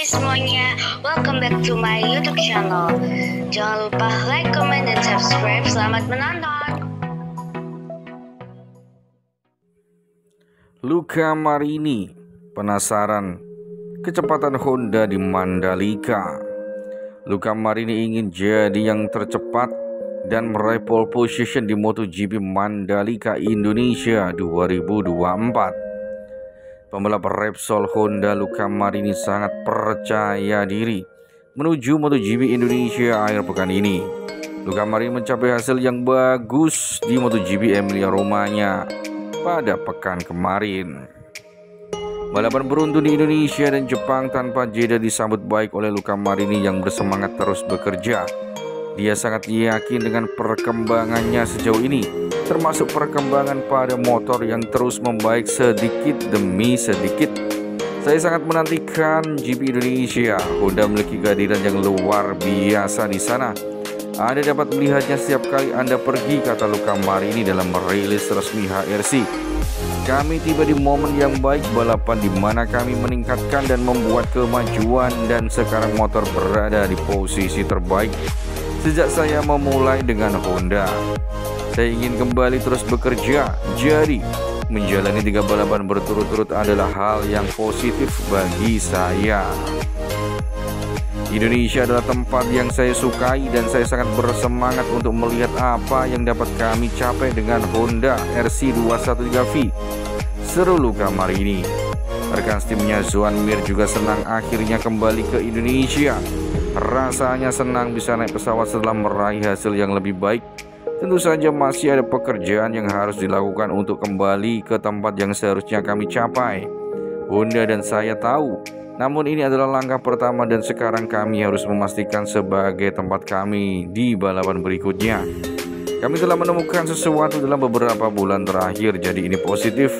semuanya, welcome back to my YouTube channel. Jangan lupa like, comment, dan subscribe. Selamat menonton. Luca Marini penasaran kecepatan Honda di Mandalika. Luca Marini ingin jadi yang tercepat dan meraih pole position di MotoGP Mandalika Indonesia 2024. Pembalap Repsol Honda Luca Marini sangat percaya diri menuju MotoGP Indonesia akhir pekan ini. Luca Marini mencapai hasil yang bagus di MotoGP Emilia-Romagna pada pekan kemarin. Balapan beruntun di Indonesia dan Jepang tanpa jeda disambut baik oleh Luca Marini yang bersemangat terus bekerja. Dia sangat yakin dengan perkembangannya sejauh ini, termasuk perkembangan pada motor yang terus membaik sedikit demi sedikit. Saya sangat menantikan GP Indonesia. Honda memiliki kehadiran yang luar biasa di sana. Anda dapat melihatnya setiap kali Anda pergi, kata Luca Marini dalam merilis resmi HRC. Kami tiba di momen yang baik balapan di mana kami meningkatkan dan membuat kemajuan, dan sekarang motor berada di posisi terbaik sejak saya memulai dengan Honda. Saya ingin kembali terus bekerja, jadi menjalani 3 balapan berturut-turut adalah hal yang positif bagi saya. Indonesia adalah tempat yang saya sukai dan saya sangat bersemangat untuk melihat apa yang dapat kami capai dengan Honda RC213V, seru Luca Marini. Rekan timnya Joan Mir juga senang akhirnya kembali ke Indonesia. Rasanya senang bisa naik pesawat setelah meraih hasil yang lebih baik. Tentu saja masih ada pekerjaan yang harus dilakukan untuk kembali ke tempat yang seharusnya kami capai. Honda dan saya tahu, namun ini adalah langkah pertama dan sekarang kami harus memastikan sebagai tempat kami di balapan berikutnya. Kami telah menemukan sesuatu dalam beberapa bulan terakhir, jadi ini positif.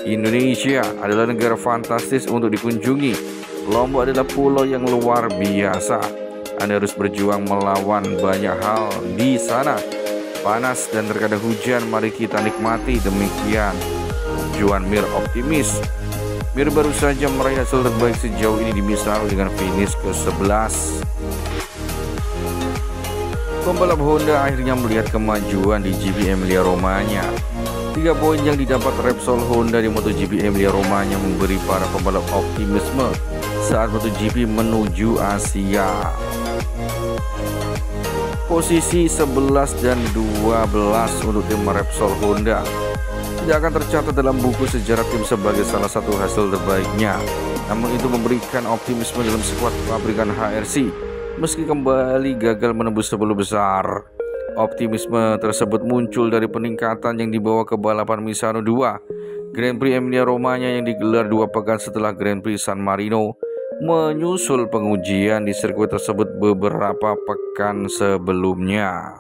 Indonesia adalah negara fantastis untuk dikunjungi. Lombok adalah pulau yang luar biasa. Anda harus berjuang melawan banyak hal di sana. Panas dan terkadang hujan, mari kita nikmati. Demikian Joan Mir optimis. Mir baru saja meraih hasil terbaik sejauh ini di Misano dengan finish ke-11. Pembalap Honda akhirnya melihat kemajuan di GP Emilia-Romagna. 3 poin yang didapat Repsol Honda di MotoGP Emilia-Romagna memberi para pembalap optimisme saat MotoGP menuju Asia. Posisi 11 dan 12 untuk tim Repsol Honda tidak akan tercatat dalam buku sejarah tim sebagai salah satu hasil terbaiknya. Namun itu memberikan optimisme dalam skuad pabrikan HRC meski kembali gagal menembus 10 besar. Optimisme tersebut muncul dari peningkatan yang dibawa ke balapan Misano 2, Grand Prix Emilia-Romagna yang digelar 2 pekan setelah Grand Prix San Marino, menyusul pengujian di sirkuit tersebut beberapa pekan sebelumnya.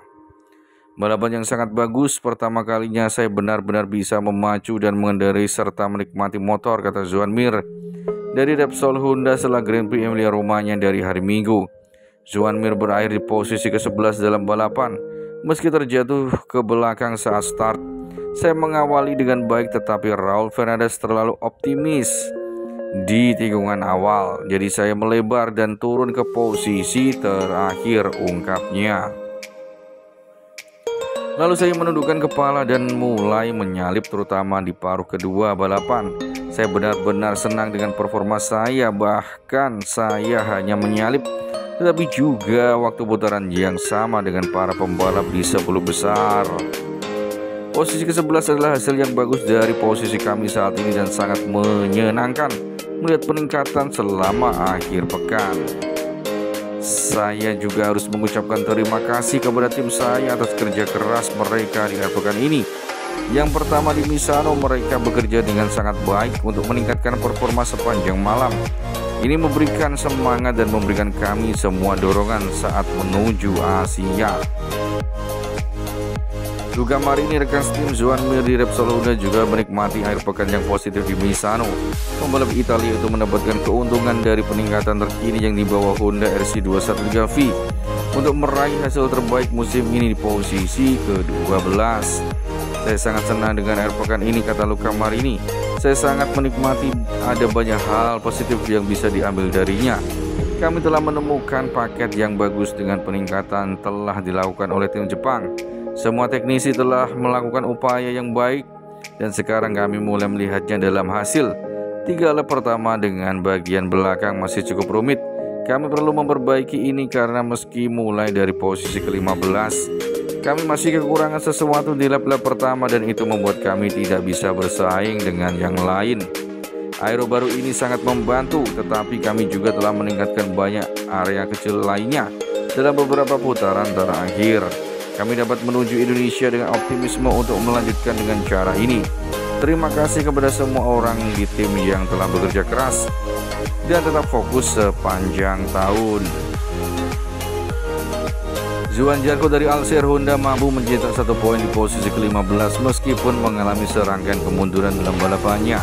Balapan yang sangat bagus, pertama kalinya saya benar-benar bisa memacu dan mengendarai serta menikmati motor, kata Joan Mir dari Repsol Honda setelah Grand Prix Emilia-Romagna dari hari Minggu. Joan Mir berakhir di posisi ke-11 dalam balapan. Meski terjatuh ke belakang saat start, saya mengawali dengan baik, tetapi Raul Fernandez terlalu optimis di tikungan awal, jadi saya melebar dan turun ke posisi terakhir, ungkapnya. Lalu saya menundukkan kepala dan mulai menyalip, terutama di paruh kedua balapan. Saya benar-benar senang dengan performa saya, bahkan saya hanya menyalip tetapi juga waktu putaran yang sama dengan para pembalap di 10 besar. Posisi ke-11 adalah hasil yang bagus dari posisi kami saat ini dan sangat menyenangkan melihat peningkatan selama akhir pekan. Saya juga harus mengucapkan terima kasih kepada tim saya atas kerja keras mereka di akhir pekan ini. Yang pertama di Misano, mereka bekerja dengan sangat baik untuk meningkatkan performa sepanjang malam. Ini memberikan semangat dan memberikan kami semua dorongan saat menuju Asia. Luca Marini, rekan tim Joan Mir di Repsol Honda, juga menikmati akhir pekan yang positif di Misano. Pembalap Italia itu mendapatkan keuntungan dari peningkatan terkini yang dibawa Honda RC213V untuk meraih hasil terbaik musim ini di posisi ke-12. Saya sangat senang dengan akhir pekan ini, kata Luca Marini. Saya sangat menikmati, ada banyak hal positif yang bisa diambil darinya. kami telah menemukan paket yang bagus dengan peningkatan telah dilakukan oleh tim Jepang. Semua teknisi telah melakukan upaya yang baik dan sekarang kami mulai melihatnya dalam hasil. 3 lap pertama dengan bagian belakang masih cukup rumit. Kami perlu memperbaiki ini karena meski mulai dari posisi ke-15, kami masih kekurangan sesuatu di lap-lap pertama dan itu membuat kami tidak bisa bersaing dengan yang lain. Aero baru ini sangat membantu, tetapi kami juga telah meningkatkan banyak area kecil lainnya dalam beberapa putaran terakhir. Kami dapat menuju Indonesia dengan optimisme untuk melanjutkan dengan cara ini. Terima kasih kepada semua orang di tim yang telah bekerja keras dan tetap fokus sepanjang tahun. Zuan Zarco dari Alsir Honda mampu mencetak 1 poin di posisi ke-15 meskipun mengalami serangkaian kemunduran dalam balapannya.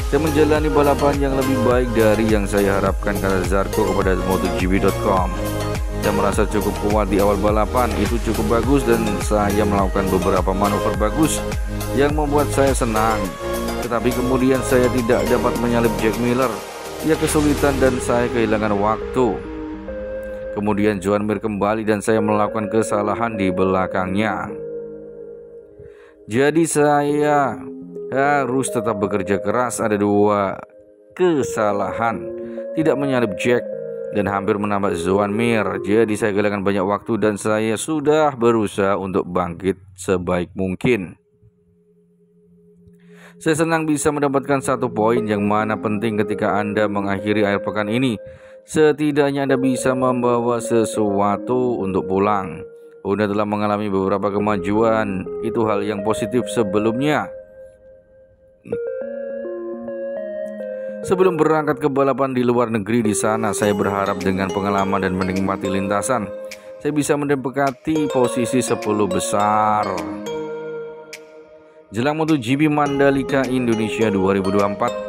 Saya menjalani balapan yang lebih baik dari yang saya harapkan, kata Zarco kepada MotoGP.com. Saya merasa cukup kuat di awal balapan, itu cukup bagus dan saya melakukan beberapa manuver bagus yang membuat saya senang. Tetapi kemudian saya tidak dapat menyalip Jack Miller. Ia kesulitan dan saya kehilangan waktu. Kemudian Joan Mir kembali dan saya melakukan kesalahan di belakangnya. Jadi saya harus tetap bekerja keras. Ada 2 kesalahan, tidak menyalip Jack dan hampir menambah Joan Mir. Jadi saya kehilangan banyak waktu dan saya sudah berusaha untuk bangkit sebaik mungkin. Saya senang bisa mendapatkan 1 poin yang mana penting ketika Anda mengakhiri akhir pekan ini. Setidaknya Anda bisa membawa sesuatu untuk pulang. Honda telah mengalami beberapa kemajuan, itu hal yang positif sebelumnya. Sebelum berangkat ke balapan di luar negeri di sana, saya berharap dengan pengalaman dan menikmati lintasan, saya bisa mendekati posisi 10 besar. Jelang MotoGP Mandalika Indonesia 2024,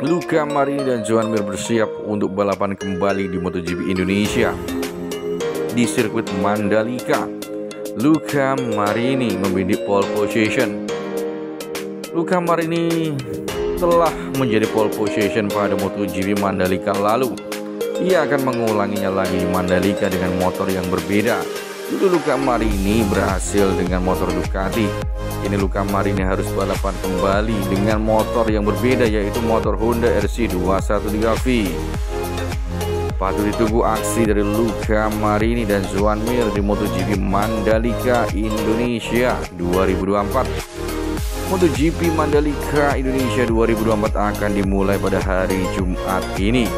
Luca Marini dan Joan Mir bersiap untuk balapan kembali di MotoGP Indonesia di sirkuit Mandalika. Luca Marini membidik pole position. Luca Marini telah menjadi pole position pada MotoGP Mandalika lalu. Ia akan mengulanginya lagi di Mandalika dengan motor yang berbeda. Dulu Luca Marini berhasil dengan motor Ducati. Kini Luca Marini harus balapan kembali dengan motor yang berbeda, yaitu motor Honda RC213V. Patut ditunggu aksi dari Luca Marini dan Joan Mir di MotoGP Mandalika Indonesia 2024. MotoGP Mandalika Indonesia 2024 akan dimulai pada hari Jumat ini,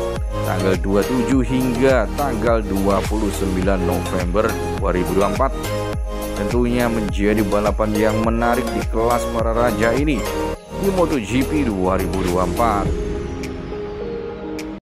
tanggal 27 hingga tanggal 29 November 2024. Tentunya menjadi balapan yang menarik di kelas para raja ini di MotoGP 2024.